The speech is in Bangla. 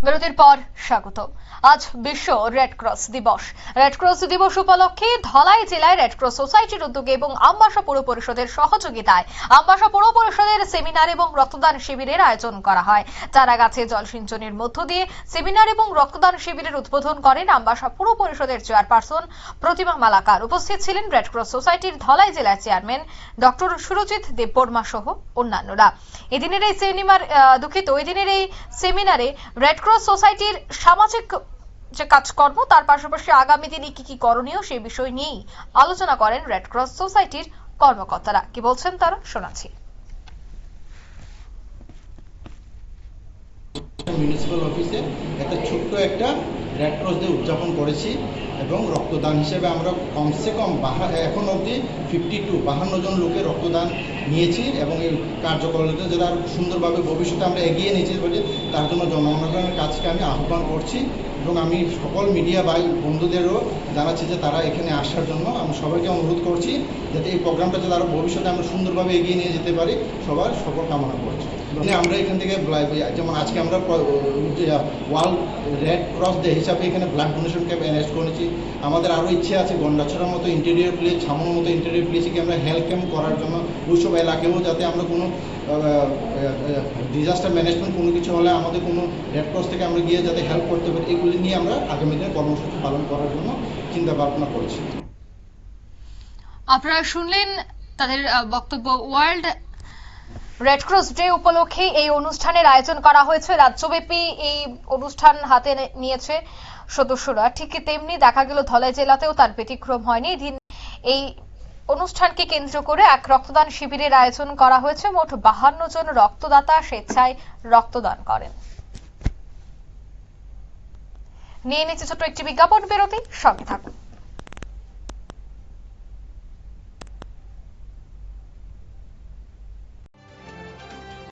বিরতির পর স্বাগত। আজ বিশ্ব রেড ক্রস দিবস। রেড ক্রস দিবস উপলক্ষে ধলাই জেলায় রেড ক্রস সোসাইটির উদ্যোগে এবং আমবাসা পৌর পরিষদের সহযোগিতায় আমবাসা পৌর পরিষদের সেমিনার এবং রক্তদান শিবিরের আয়োজন করা হয়। চারাগাছে জলসিঞ্চনের মধ্য দিয়ে সেমিনার এবং রক্তদান শিবিরের উদ্বোধন করেন আমবাসা পৌর পরিষদের চেয়ারপারসন প্রতিমা মালাকার। উপস্থিত ছিলেন রেড ক্রস সোসাইটির ধলাই জেলার চেয়ারম্যান ডক্টর সুরজিৎ দেববর্মা সহ অন্যান্যরা। এদিনের এই সেমিনারে রেড ক্রস সোসাইটির সামাজিক যে কাজকর্ম তার পাশাপাশি আগামী দিনে কি কি করণীয় সেই বিষয় নিয়েই আলোচনা করেন রেড ক্রস সোসাইটির কর্মকর্তারা। কি বলছেন তারা শোনাচ্ছি। মিউনিসিপাল অফিসে একটা ছোট্ট একটা রেড ক্রস ডে উদযাপন করেছি এবং রক্তদান হিসেবে আমরা কমসে কম এখন অবধি 52 জন লোকের রক্তদান নিয়েছি এবং এই কার্যকলাপটা যারা আরও সুন্দরভাবে ভবিষ্যতে আমরা এগিয়ে নিয়েছি বলে তার জন্য জনগণের কাছকে আমি আহ্বান করছি এবং আমি সকল মিডিয়া ভাই বন্ধুদেরও জানাচ্ছি যে তারা এখানে আসার জন্য আমি সবাইকে অনুরোধ করছি যাতে এই প্রোগ্রামটা যাতে আরও ভবিষ্যতে আমরা সুন্দরভাবে এগিয়ে নিয়ে যেতে পারি সবার সকল কামনা করছি। আমরা এখান থেকে যেমন আজকে আমরা ওয়ার্ল্ড রেড ক্রস ডে হিসাবে এখানে ব্লাড ডোনেশন ক্যাম্প অ্যারেঞ্জ করেছি। আমাদের আরও ইচ্ছে আছে গন্ডাছড়ার মতো ইন্টেরিয়র প্লেস, ছামনের মতো ইন্টেরিয়র প্লেসে আমরা হেলথ ক্যাম্প করার জন্য ওইসব এলাকায়ও যাতে আমরা কোনো ডিজাস্টার ম্যানেজমেন্ট কোনো কিছু হলে আমাদের কোনো রেড ক্রস থেকে আমরা গিয়ে যাতে হেল্প করতে পারি এগুলি নিয়ে আমরা আগামী দিনে কর্মসূচি পালন করার জন্য চিন্তা ভাবনা করছি। আপনারা শুনলেন তাদের বক্তব্য। ওয়ার্ল্ড রেড ক্রস ডে উপলক্ষে এই অনুষ্ঠানের আয়োজন করা হয়েছে। রাজ্যব্যাপী এই অনুষ্ঠান হাতে নিয়েছে সদস্যরা। ঠিক তেমনি দেখা গেল ধলাই জেলাতেও তার ব্যতিক্রম হয়নি। এই অনুষ্ঠানকে কেন্দ্র করে এক রক্তদান শিবিরের আয়োজন করা হয়েছে। মোট 52 জন রক্তদাতা স্বেচ্ছায় রক্তদান করেন। নিয়ে নিচ্ছে ছোট্ট একটি বিজ্ঞাপন বিরতি, সঙ্গে থাকুন।